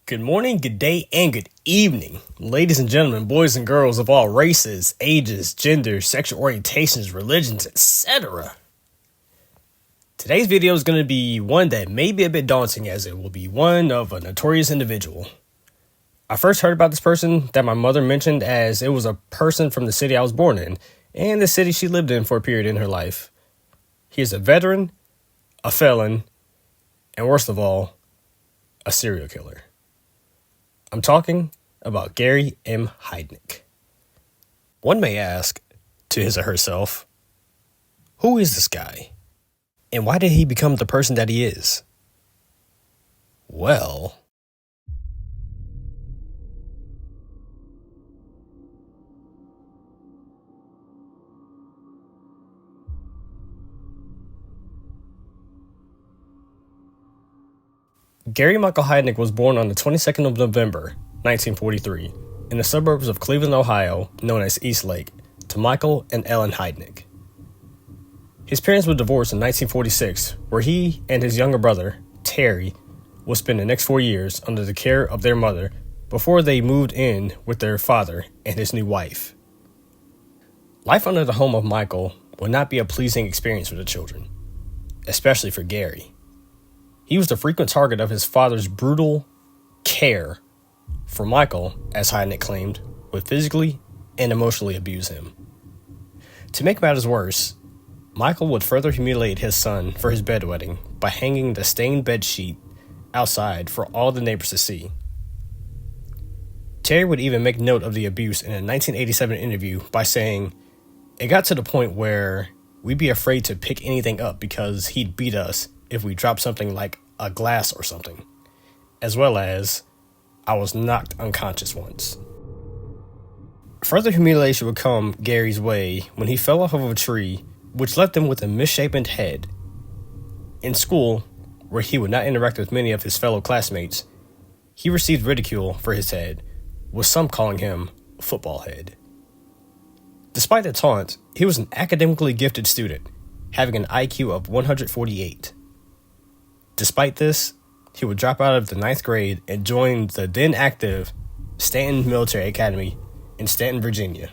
Good morning, good day, and good evening, ladies and gentlemen, boys and girls of all races, ages, genders, sexual orientations, religions, etc. Today's video is going to be one that may be a bit daunting, as it will be one of a notorious individual. I first heard about this person that my mother mentioned, as it was a person from the city I was born in, and the city she lived in for a period in her life. He is a veteran, a felon, and worst of all, a serial killer. I'm talking about Gary M. Heidnik. One may ask, to his or herself, who is this guy? And why did he become the person that he is? Well, Gary Michael Heidnik was born on the 22nd of November, 1943, in the suburbs of Cleveland, Ohio, known as East Lake, to Michael and Ellen Heidnik. His parents were divorced in 1946, where he and his younger brother, Terry, would spend the next 4 years under the care of their mother before they moved in with their father and his new wife. Life under the home of Michael would not be a pleasing experience for the children, especially for Gary. He was the frequent target of his father's brutal care, for Michael, as Heidnik claimed, would physically and emotionally abuse him. To make matters worse, Michael would further humiliate his son for his bedwetting by hanging the stained bed sheet outside for all the neighbors to see. Terry would even make note of the abuse in a 1987 interview by saying, "It got to the point where we'd be afraid to pick anything up because he'd beat us if we dropped something like a glass or something, as well as I was knocked unconscious once." Further humiliation would come Gary's way when he fell off of a tree, which left him with a misshapen head. In school, where he would not interact with many of his fellow classmates, he received ridicule for his head, with some calling him football head. Despite the taunt, he was an academically gifted student, having an IQ of 148. Despite this, he would drop out of the 9th grade and join the then active Stanton Military Academy in Stanton, Virginia.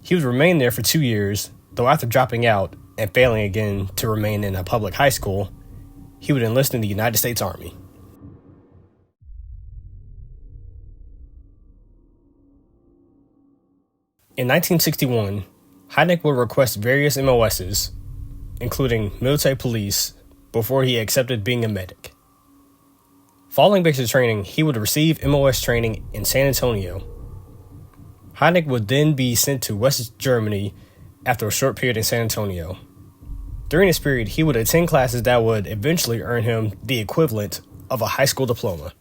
He would remain there for 2 years, though after dropping out and failing again to remain in a public high school, he would enlist in the United States Army. In 1961, Heidnik would request various MOSs, including military police, before he accepted being a medic. Following basic training, he would receive MOS training in San Antonio. Heidnik would then be sent to West Germany after a short period in San Antonio. During this period, he would attend classes that would eventually earn him the equivalent of a high school diploma,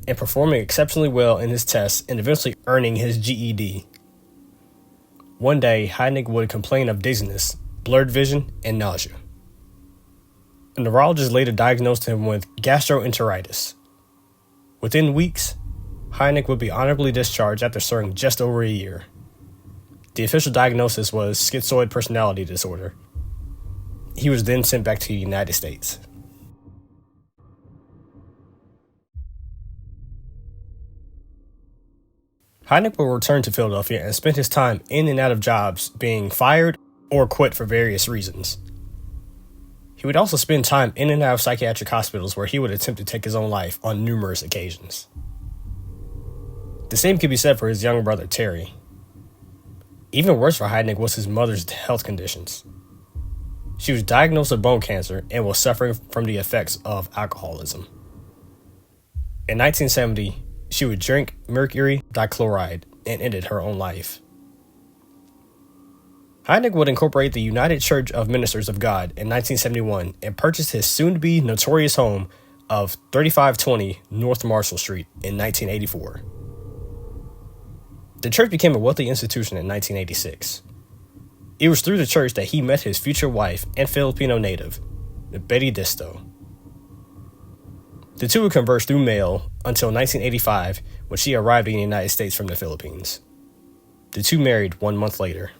and performing exceptionally well in his tests and eventually earning his GED. One day, Heidnik would complain of dizziness, blurred vision, and nausea. A neurologist later diagnosed him with gastroenteritis. Within weeks, Heidnik would be honorably discharged after serving just over a year. The official diagnosis was schizoid personality disorder. He was then sent back to the United States. Heidnik would return to Philadelphia and spent his time in and out of jobs, being fired or quit for various reasons. He would also spend time in and out of psychiatric hospitals, where he would attempt to take his own life on numerous occasions. The same could be said for his younger brother, Terry. Even worse for Heidnik was his mother's health conditions. She was diagnosed with bone cancer and was suffering from the effects of alcoholism. In 1970, she would drink mercury dichloride and ended her own life. Heidnik would incorporate the United Church of Ministers of God in 1971 and purchased his soon-to-be notorious home of 3520 North Marshall Street in 1984. The church became a wealthy institution in 1986. It was through the church that he met his future wife and Filipino native, Betty Disto. The two would converse through mail until 1985, when she arrived in the United States from the Philippines. The two married 1 month later.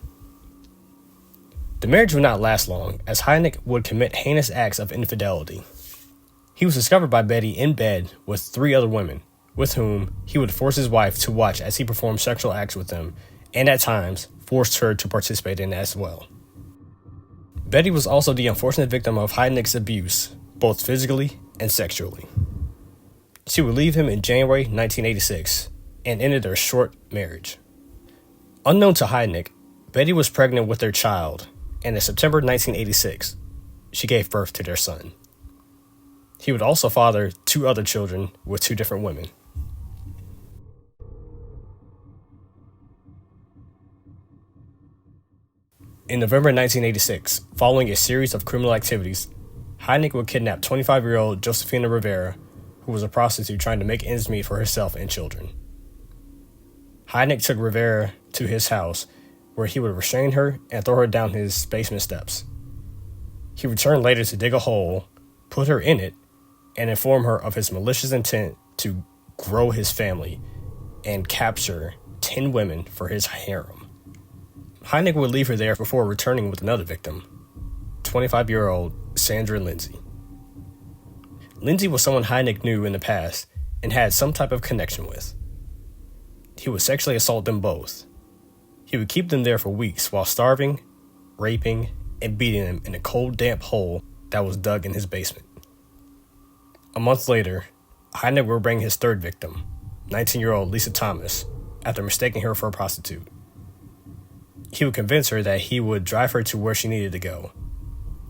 The marriage would not last long, as Heidnik would commit heinous acts of infidelity. He He was discovered by Betty in bed with 3 other women, with whom he would force his wife to watch as he performed sexual acts with them, and at times forced her to participate in as well. Betty was also the unfortunate victim of Heidnik's abuse, both physically and sexually. She would leave him in January 1986 and ended their short marriage. Unknown to Heidnik, Betty was pregnant with their child, and in September 1986, she gave birth to their son. He would also father 2 other children with 2 different women. In November 1986, following a series of criminal activities, Heidnik would kidnap 25-year-old Josefina Rivera, who was a prostitute trying to make ends meet for herself and children. Heidnik took Rivera to his house, where he would restrain her and throw her down his basement steps. He returned later to dig a hole, put her in it, and inform her of his malicious intent to grow his family and capture 10 women for his harem. Heidnik would leave her there before returning with another victim, 25-year-old Sandra Lindsay. Lindsay was someone Heidnik knew in the past and had some type of connection with. He would sexually assault them both. He would keep them there for weeks while starving, raping, and beating them in a cold, damp hole that was dug in his basement. A month later, Heidnik would bring his 3rd victim, 19-year-old Lisa Thomas, after mistaking her for a prostitute. He would convince her that he would drive her to where she needed to go.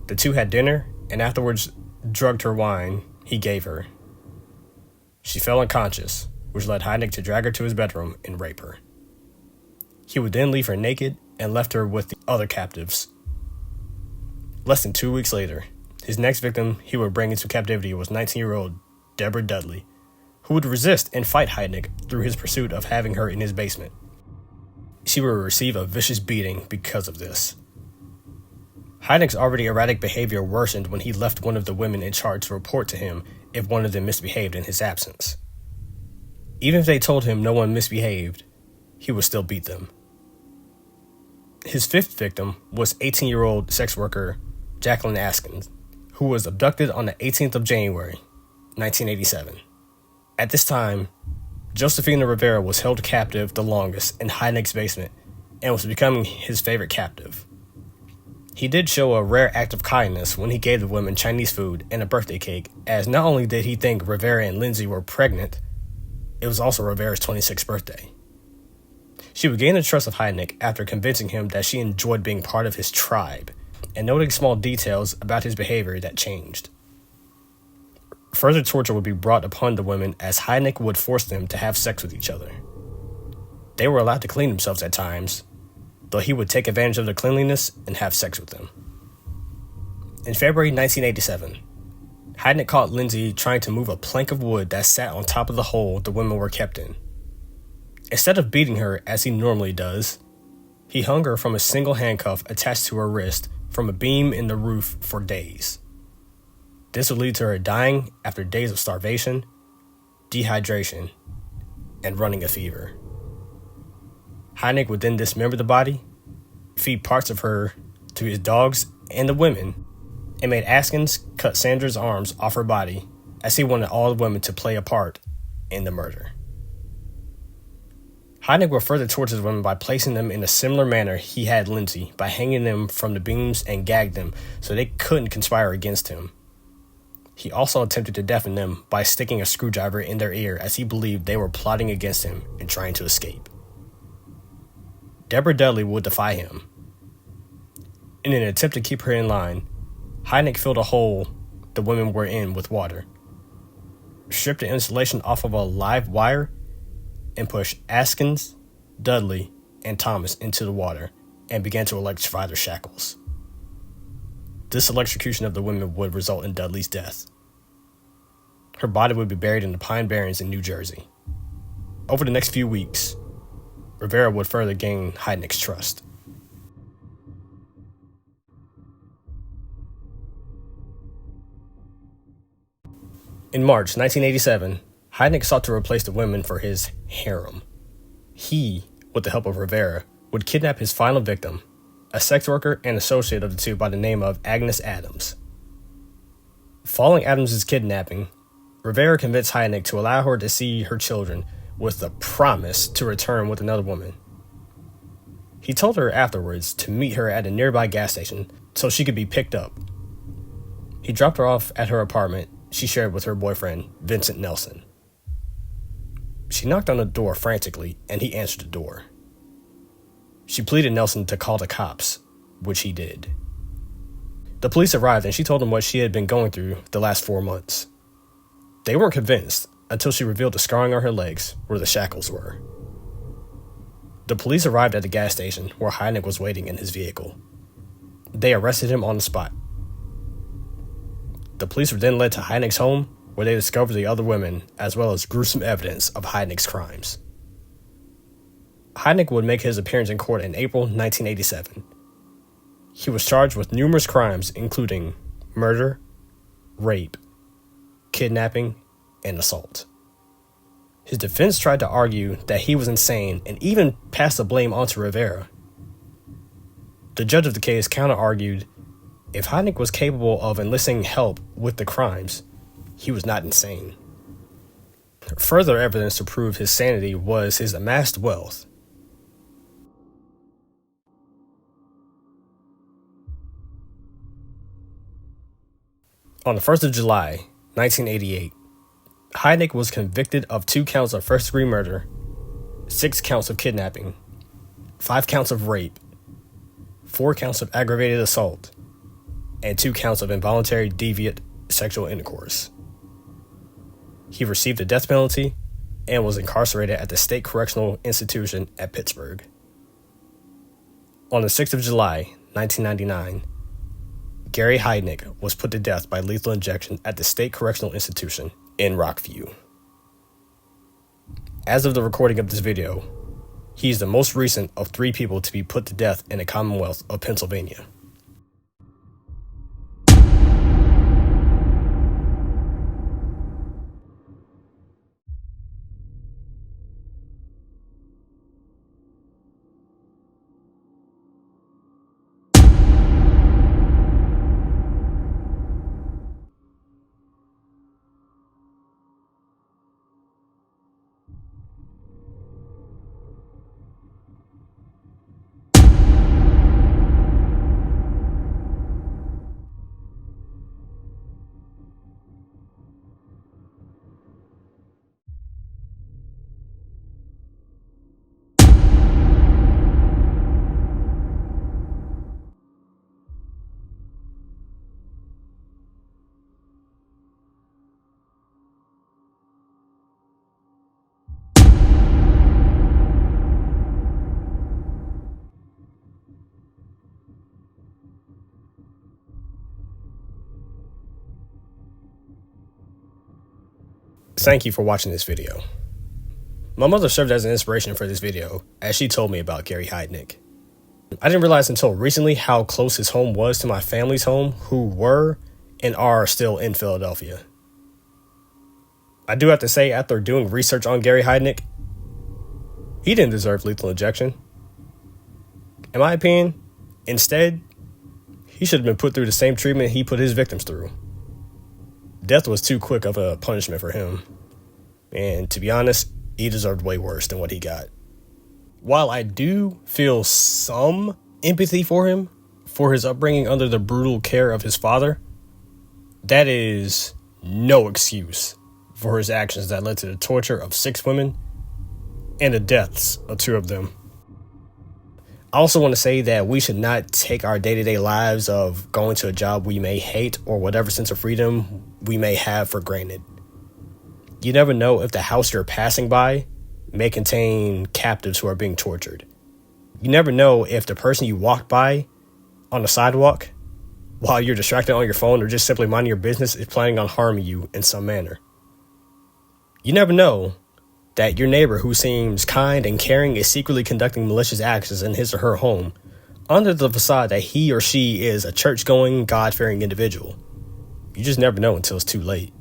The 2 had dinner and afterwards drugged her wine he gave her. She fell unconscious, which led Heidnik to drag her to his bedroom and rape her. He would then leave her naked and left her with the other captives. Less than 2 weeks later, his next victim he would bring into captivity was 19-year-old Deborah Dudley, who would resist and fight Heidnik through his pursuit of having her in his basement. She would receive a vicious beating because of this. Heidnik's already erratic behavior worsened when he left one of the women in charge to report to him if one of them misbehaved in his absence. Even if they told him no one misbehaved, he would still beat them. His 5th victim was 18-year-old sex worker Jacqueline Askins, who was abducted on the 18th of January, 1987. At this time, Josefina Rivera was held captive the longest in Heidnik's basement and was becoming his favorite captive. He did show a rare act of kindness when he gave the women Chinese food and a birthday cake, as not only did he think Rivera and Lindsay were pregnant, it was also Rivera's 26th birthday. She would gain the trust of Heidnik after convincing him that she enjoyed being part of his tribe and noting small details about his behavior that changed. Further torture would be brought upon the women as Heidnik would force them to have sex with each other. They were allowed to clean themselves at times, though he would take advantage of their cleanliness and have sex with them. In February 1987, Heidnik caught Lindsay trying to move a plank of wood that sat on top of the hole the women were kept in. Instead of beating her as he normally does, he hung her from a single handcuff attached to her wrist from a beam in the roof for days. This would lead to her dying after days of starvation, dehydration, and running a fever. Heidnik would then dismember the body, feed parts of her to his dogs and the women, and made Askins cut Sandra's arms off her body as he wanted all the women to play a part in the murder. Heidnik would further torture the women by placing them in a similar manner he had Lindsay, by hanging them from the beams and gagged them so they couldn't conspire against him. He also attempted to deafen them by sticking a screwdriver in their ear as he believed they were plotting against him and trying to escape. Deborah Dudley would defy him. In an attempt to keep her in line, Heidnik filled a hole the women were in with water, stripped the insulation off of a live wire, and pushed Askins, Dudley, and Thomas into the water and began to electrify their shackles. This electrocution of the women would result in Dudley's death. Her body would be buried in the Pine Barrens in New Jersey. Over the next few weeks, Rivera would further gain Heidnik's trust. In March 1987, Heidnik sought to replace the women for his harem. He, with the help of Rivera, would kidnap his final victim, a sex worker and associate of the 2 by the name of Agnes Adams. Following Adams' kidnapping, Rivera convinced Heidnik to allow her to see her children with the promise to return with another woman. He told her afterwards to meet her at a nearby gas station so she could be picked up. He dropped her off at her apartment she shared with her boyfriend, Vincent Nelson. She knocked on the door frantically, and he answered the door. She pleaded Nelson to call the cops, which he did. The police arrived and she told them what she had been going through the last 4 months. They weren't convinced until she revealed the scarring on her legs where the shackles were. The police arrived at the gas station where Heidnik was waiting in his vehicle. They arrested him on the spot. The police were then led to Heidnik's home where they discovered the other women as well as gruesome evidence of Heidnik's crimes. Heidnik would make his appearance in court in April 1987. He was charged with numerous crimes including murder, rape, kidnapping, and assault. His defense tried to argue that he was insane and even passed the blame onto Rivera. The judge of the case counter-argued if Heidnik was capable of enlisting help with the crimes, he was not insane. Further evidence to prove his sanity was his amassed wealth. On the 1st of July, 1988, Heidnik was convicted of 2 counts of first-degree murder, 6 counts of kidnapping, 5 counts of rape, 4 counts of aggravated assault, and 2 counts of involuntary deviant sexual intercourse. He received the death penalty and was incarcerated at the State Correctional Institution at Pittsburgh. On the 6th of July, 1999, Gary Heidnik was put to death by lethal injection at the State Correctional Institution in Rockview. As of the recording of this video, he is the most recent of 3 people to be put to death in the Commonwealth of Pennsylvania. Thank you for watching this video. My mother served as an inspiration for this video, as she told me about Gary Heidnik. I didn't realize until recently how close his home was to my family's home, who were and are still in Philadelphia. I do have to say, after doing research on Gary Heidnik, he didn't deserve lethal injection. In my opinion, instead, he should have been put through the same treatment he put his victims through. Death was too quick of a punishment for him. And to be honest, he deserved way worse than what he got. While I do feel some empathy for him, for his upbringing under the brutal care of his father, that is no excuse for his actions that led to the torture of 6 women and the deaths of 2 of them. I also want to say that we should not take our day-to-day lives of going to a job we may hate or whatever sense of freedom we may have for granted. You never know if the house you're passing by may contain captives who are being tortured. You never know if the person you walked by on the sidewalk while you're distracted on your phone or just simply minding your business is planning on harming you in some manner. You never know that your neighbor who seems kind and caring is secretly conducting malicious actions in his or her home under the facade that he or she is a church-going, God-fearing individual. You just never know until it's too late.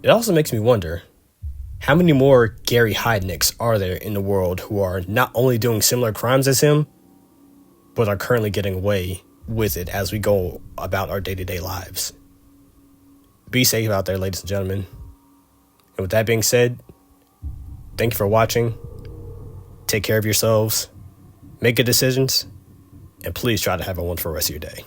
It also makes me wonder, how many more Gary Heidniks are there in the world who are not only doing similar crimes as him, but are currently getting away with it as we go about our day-to-day lives? Be safe out there, ladies and gentlemen. And with that being said, thank you for watching. Take care of yourselves. Make good decisions. And please try to have a wonderful rest of your day.